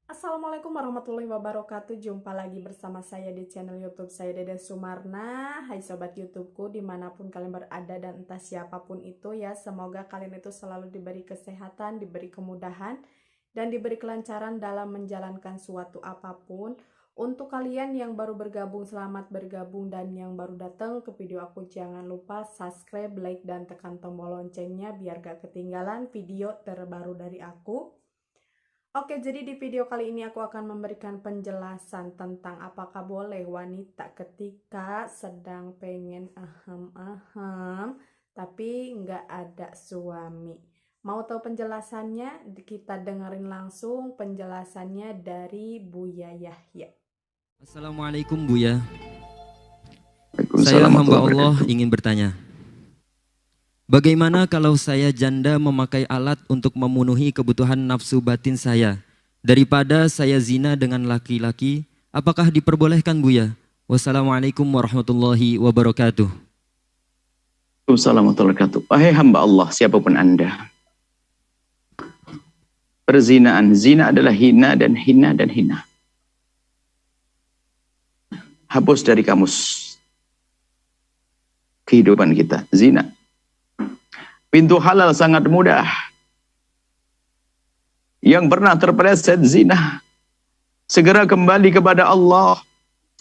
Assalamualaikum warahmatullahi wabarakatuh. Jumpa lagi bersama saya di channel YouTube saya, Dede Sumarna. Hai sobat YouTubeku dimanapun kalian berada dan entah siapapun itu ya, semoga kalian itu selalu diberi kesehatan, diberi kemudahan, dan diberi kelancaran dalam menjalankan suatu apapun. Untuk kalian yang baru bergabung, selamat bergabung, dan yang baru datang ke video aku, jangan lupa subscribe, like, dan tekan tombol loncengnya biar gak ketinggalan video terbaru dari aku. Oke, jadi di video kali ini aku akan memberikan penjelasan tentang apakah boleh wanita ketika sedang pengen ahem-ahem tapi nggak ada suami. Mau tahu penjelasannya? Kita dengerin langsung penjelasannya dari Buya Yahya. Assalamualaikum Buya. Waalaikumsalam Saya hamba warahmatullahi Allah wabarakatuh. ingin bertanya. Bagaimana kalau saya janda memakai alat untuk memenuhi kebutuhan nafsu batin saya daripada saya zina dengan laki-laki? Apakah diperbolehkan Buya? Wassalamualaikum warahmatullahi wabarakatuh. Waalaikumsalam warahmatullahi wabarakatuh. Wahai hamba Allah, siapapun Anda. Perzinaan, zina adalah hina dan hina dan hina. Hapus dari kamus kehidupan kita, zina. Pintu halal sangat mudah. Yang pernah terpeleset zina, segera kembali kepada Allah.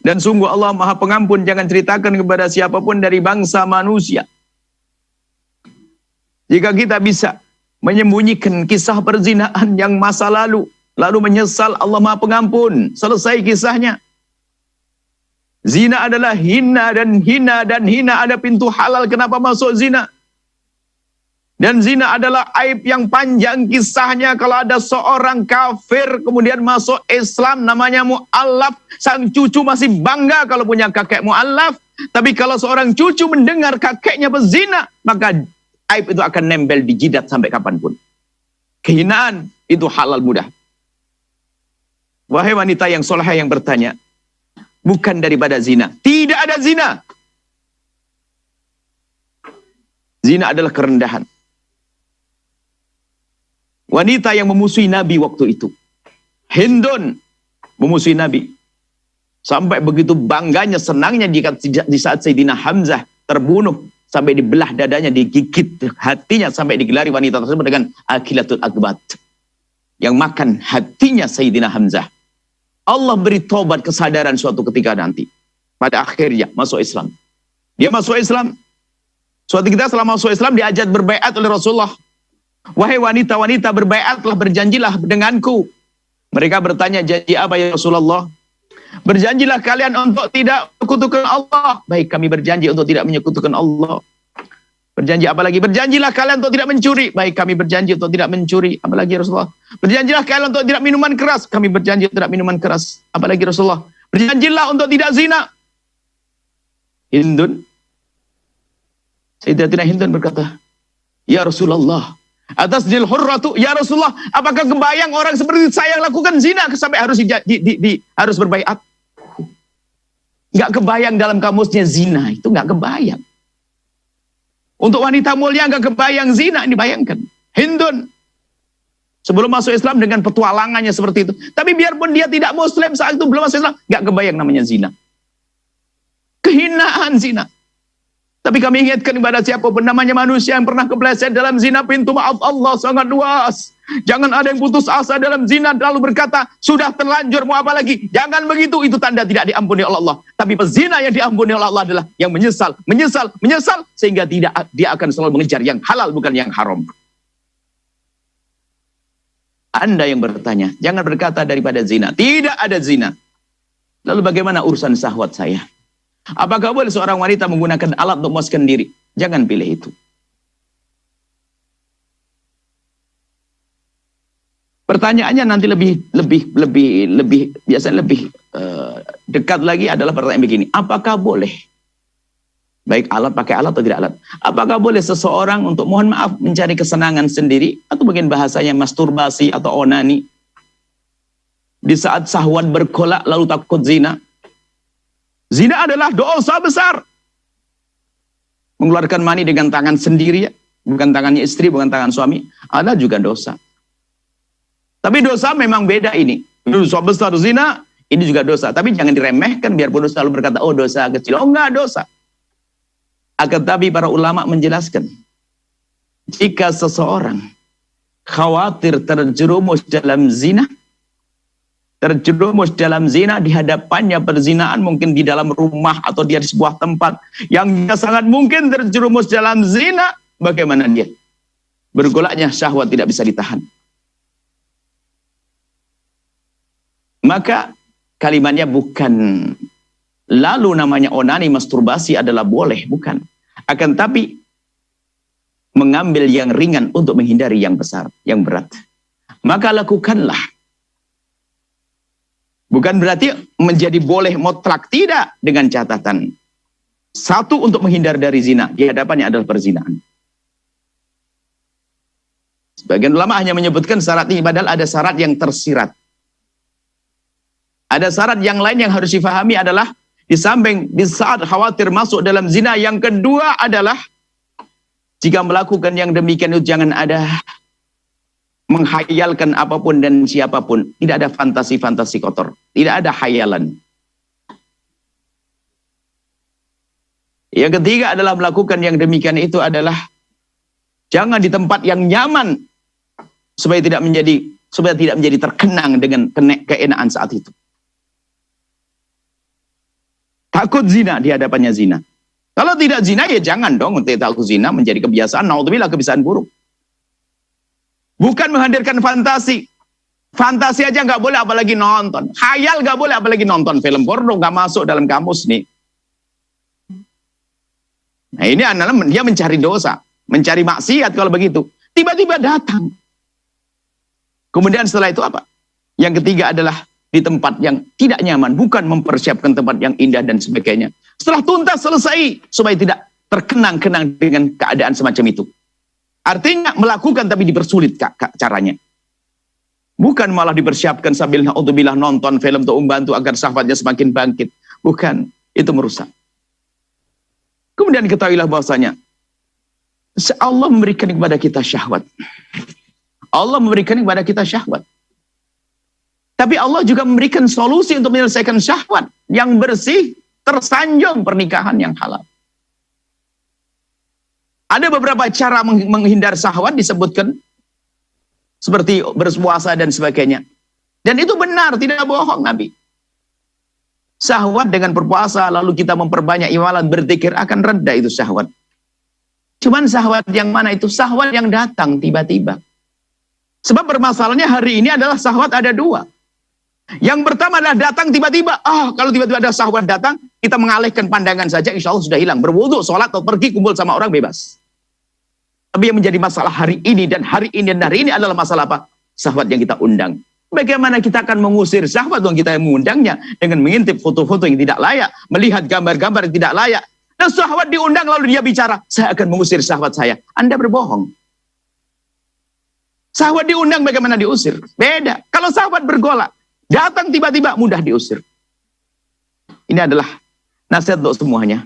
Dan sungguh Allah Maha Pengampun, jangan ceritakan kepada siapapun dari bangsa manusia. Jika kita bisa menyembunyikan kisah perzinaan yang masa lalu menyesal, Allah Maha Pengampun, selesai kisahnya. Zina adalah hina dan hina dan hina. Ada pintu halal, kenapa masuk zina? Dan zina adalah aib yang panjang kisahnya. Kalau ada seorang kafir kemudian masuk Islam, namanya mu'allaf. Sang cucu masih bangga kalau punya kakek mu'allaf. Tapi kalau seorang cucu mendengar kakeknya berzina, maka aib itu akan nempel di jidat sampai kapanpun. Kehinaan itu halal mudah. Wahai wanita yang solehah yang bertanya, bukan daripada zina. Tidak ada zina. Zina adalah kerendahan. Wanita yang memusuhi Nabi waktu itu, Hindun, memusuhi Nabi. Sampai begitu bangganya, senangnya di saat Sayyidina Hamzah terbunuh. Sampai dibelah dadanya, digigit hatinya. Sampai digelari wanita tersebut dengan Akilatul Akbat. Yang makan hatinya Sayyidina Hamzah. Allah beri tobat kesadaran suatu ketika nanti. Pada akhirnya masuk Islam. Dia masuk Islam. Suatu ketika setelah masuk Islam diajak berbaiat oleh Rasulullah. Wahai wanita-wanita, berbaiatlah, berjanjilah denganku. Mereka bertanya, janji apa ya Rasulullah? Berjanjilah kalian untuk tidak menyekutukan Allah. Baik, kami berjanji untuk tidak menyekutukan Allah. Berjanji apa lagi? Berjanjilah kalian untuk tidak mencuri. Baik, kami berjanji untuk tidak mencuri. Apa lagi Rasulullah? Berjanjilah kalian untuk tidak minuman keras. Kami berjanji untuk tidak minuman keras. Apa lagi Rasulullah? Berjanjilah untuk tidak zina. Hindun. Sayyidatina Hindun berkata, ya Rasulullah, atas dil hurratu, ya Rasulullah, apakah kebayang orang seperti saya yang lakukan zina sampai harus harus berbaiat? Nggak kebayang dalam kamusnya zina, itu nggak kebayang. Untuk wanita mulia nggak kebayang zina, ini bayangkan. Hindun sebelum masuk Islam dengan petualangannya seperti itu. Tapi biarpun dia tidak Muslim saat itu, belum masuk Islam, nggak kebayang namanya zina. Kehinaan zina. Tapi kami ingatkan kepada siapapun namanya manusia yang pernah kepleset dalam zina, pintu maaf Allah sangat luas. Jangan ada yang putus asa dalam zina lalu berkata, sudah terlanjur mau apa lagi? Jangan begitu, itu tanda tidak diampuni oleh Allah. Tapi pezina yang diampuni oleh Allah adalah yang menyesal, sehingga dia akan selalu mengejar yang halal bukan yang haram. Anda yang bertanya, jangan berkata daripada zina. Tidak ada zina. Lalu bagaimana urusan syahwat saya? Apakah boleh seorang wanita menggunakan alat untuk memuaskan diri? Jangan pilih itu. Pertanyaannya nanti biasanya lebih dekat lagi adalah pertanyaan begini. Apakah boleh? Baik alat, pakai alat atau tidak alat. Apakah boleh seseorang untuk mohon maaf mencari kesenangan sendiri atau mungkin bahasanya masturbasi atau onani di saat syahwat bergolak lalu takut zina? Zina adalah dosa besar. Mengeluarkan mani dengan tangan sendiri, bukan tangannya istri, bukan tangan suami, ada juga dosa. Tapi dosa memang beda ini. Dosa besar zina, ini juga dosa. Tapi jangan diremehkan biarpun selalu berkata, oh dosa kecil. Oh enggak dosa. Akan tapi para ulama menjelaskan, jika seseorang khawatir terjerumus dalam zina, di hadapannya perzinahan, mungkin di dalam rumah atau dia di sebuah tempat yang dia sangat mungkin terjerumus dalam zina, bagaimana dia? Bergolaknya syahwat tidak bisa ditahan. Maka kalimatnya bukan lalu namanya onani, masturbasi adalah boleh, bukan. Akan tapi mengambil yang ringan untuk menghindari yang besar, yang berat. Maka lakukanlah. Bukan berarti menjadi boleh mutlak, tidak, dengan catatan. Satu, untuk menghindar dari zina. Di hadapannya adalah perzinahan. Sebagian ulama hanya menyebutkan syarat ini, padahal ada syarat yang tersirat. Ada syarat yang lain yang harus difahami adalah di samping di saat khawatir masuk dalam zina, yang kedua adalah jika melakukan yang demikian itu jangan ada menghayalkan apapun dan siapapun. Tidak ada fantasi-fantasi kotor. Tidak ada hayalan. Yang ketiga adalah melakukan yang demikian itu adalah jangan di tempat yang nyaman supaya tidak menjadi terkenang dengan keenaan saat itu. Takut zina, di hadapannya zina. Kalau tidak zina, ya jangan dong. Takut zina menjadi kebiasaan. Naudzubillah, kebiasaan buruk. Bukan menghadirkan fantasi. Fantasi aja nggak boleh, apalagi nonton. Khayal nggak boleh, apalagi nonton film porno. Nggak masuk dalam kamus nih. Nah ini adalah dia mencari dosa. Mencari maksiat kalau begitu. Tiba-tiba datang. Kemudian setelah itu apa? Yang ketiga adalah di tempat yang tidak nyaman, bukan mempersiapkan tempat yang indah dan sebagainya. Setelah tuntas selesai, supaya tidak terkenang-kenang dengan keadaan semacam itu. Artinya melakukan tapi dipersulit caranya. Bukan malah dipersiapkan sambil naudzubillah nonton film untuk membantu agar syahwatnya semakin bangkit. Bukan, itu merusak. Kemudian ketahuilah bahwasanya Allah memberikan kepada kita syahwat. Allah memberikan kepada kita syahwat. Tapi Allah juga memberikan solusi untuk menyelesaikan syahwat yang bersih, tersanjung pernikahan yang halal. Ada beberapa cara menghindar syahwat disebutkan, seperti berpuasa dan sebagainya. Dan itu benar, tidak bohong Nabi. Syahwat dengan berpuasa, lalu kita memperbanyak ibadah, berzikir, akan reda itu syahwat. Cuman syahwat yang mana itu? Syahwat yang datang tiba-tiba. Sebab bermasalahnya hari ini adalah syahwat ada dua. Yang pertama adalah datang tiba-tiba. Kalau tiba-tiba ada syahwat datang, kita mengalihkan pandangan saja, insya Allah sudah hilang. Berwudu, sholat, atau pergi kumpul sama orang, bebas. Tapi yang menjadi masalah hari ini dan hari ini dan hari ini adalah masalah apa? Syahwat yang kita undang. Bagaimana kita akan mengusir syahwat yang kita mengundangnya dengan mengintip foto-foto yang tidak layak, melihat gambar-gambar yang tidak layak. Dan syahwat diundang lalu dia bicara, saya akan mengusir syahwat saya. Anda berbohong. Syahwat diundang, bagaimana diusir? Beda. Kalau syahwat bergolak, datang tiba-tiba, mudah diusir. Ini adalah nasihat untuk semuanya.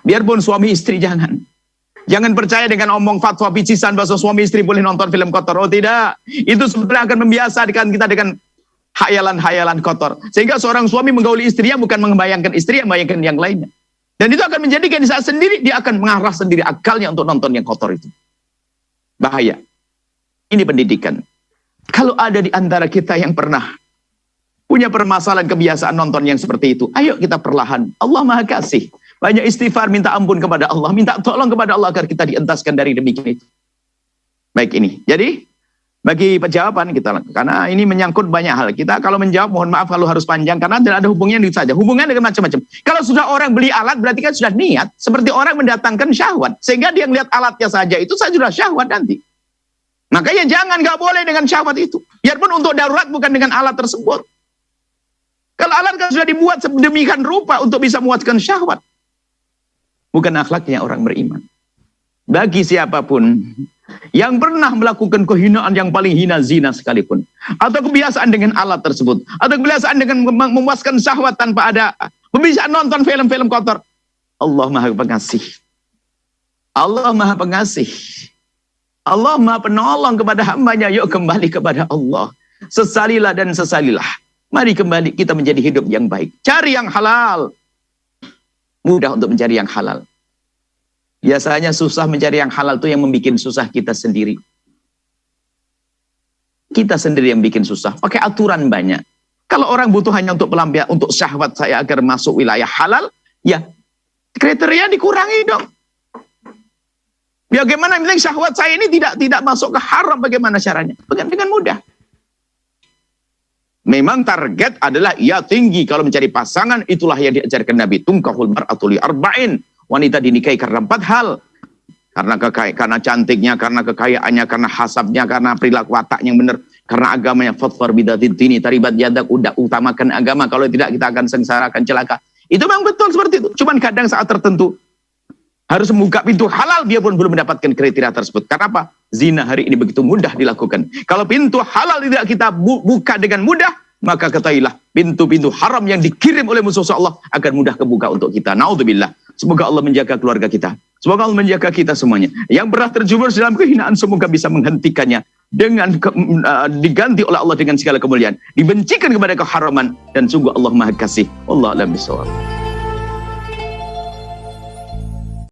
Biarpun suami istri jangan. Jangan percaya dengan omong fatwa picisan bahwa suami istri boleh nonton film kotor. Oh tidak. Itu sebenarnya akan membiasakan kita dengan hayalan-hayalan kotor. Sehingga seorang suami menggauli istrinya bukan membayangkan istri, yang membayangkan yang lainnya. Dan itu akan menjadikan di saat sendiri, dia akan mengarah sendiri akalnya untuk nonton yang kotor itu. Bahaya. Ini pendidikan. Kalau ada di antara kita yang pernah punya permasalahan kebiasaan nonton yang seperti itu, ayo kita perlahan. Allah Maha Kasih. Banyak istighfar, minta ampun kepada Allah, minta tolong kepada Allah agar kita dientaskan dari demikian itu. Baik ini. Jadi bagi penjawaban kita, karena ini menyangkut banyak hal. Kita kalau menjawab mohon maaf kalau harus panjang karena tidak ada hubungannya itu saja. Hubungan dengan macam-macam. Kalau sudah orang beli alat berarti kan sudah niat seperti orang mendatangkan syahwat. Sehingga dia melihat alatnya saja itu sudah syahwat nanti. Makanya jangan, nggak boleh dengan syahwat itu. Biarpun untuk darurat bukan dengan alat tersebut. Kalau alat kan sudah dibuat sedemikian rupa untuk bisa memuaskan syahwat. Bukan akhlaknya orang beriman. Bagi siapapun yang pernah melakukan kehinaan yang paling hina, zina sekalipun, atau kebiasaan dengan alat tersebut, atau kebiasaan dengan memuaskan syahwat tanpa ada, kebiasaan nonton film-film kotor, Allah Maha Pengasih. Allah Maha Pengasih. Allah Maha Penolong kepada hambanya. Yuk kembali kepada Allah. Sesalilah dan sesalilah. Mari kembali kita menjadi hidup yang baik. Cari yang halal. Mudah untuk mencari yang halal. Biasanya susah mencari yang halal itu yang membuat susah kita sendiri. Kita sendiri yang bikin susah. Pakai aturan banyak. Kalau orang butuh hanya untuk pelampiasan, untuk syahwat saya agar masuk wilayah halal, ya kriteria dikurangi dong. Bagaimana misalnya syahwat saya ini tidak masuk ke haram, bagaimana caranya? Dengan mudah. Memang target adalah ia tinggi. Kalau mencari pasangan, itulah yang diajarkan Nabi. Tunkahul mar'atu li arba'in. Wanita dinikahi karena 4 hal. Karena cantiknya, karena kekayaannya, karena hasabnya, karena perilaku wataknya yang benar, karena agamanya. Fadfar bidatid dini taribat yadak. Udah utamakan agama. Kalau tidak kita akan sengsara, akan celaka. Itu memang betul seperti itu. Cuman kadang saat tertentu harus membuka pintu halal, dia pun belum mendapatkan kriteria tersebut. Karena apa? Zina hari ini begitu mudah dilakukan. Kalau pintu halal tidak kita buka dengan mudah, maka ketahuilah pintu-pintu haram yang dikirim oleh musuh Allah akan mudah kebuka untuk kita. Naudzubillah. Semoga Allah menjaga keluarga kita. Semoga Allah menjaga kita semuanya. Yang pernah terjerumus dalam kehinaan, semoga bisa menghentikannya dengan diganti oleh Allah dengan segala kemuliaan. Dibencikan kepada keharaman, dan sungguh Allah Maha Kasih. Wallahu a'lam bishawab.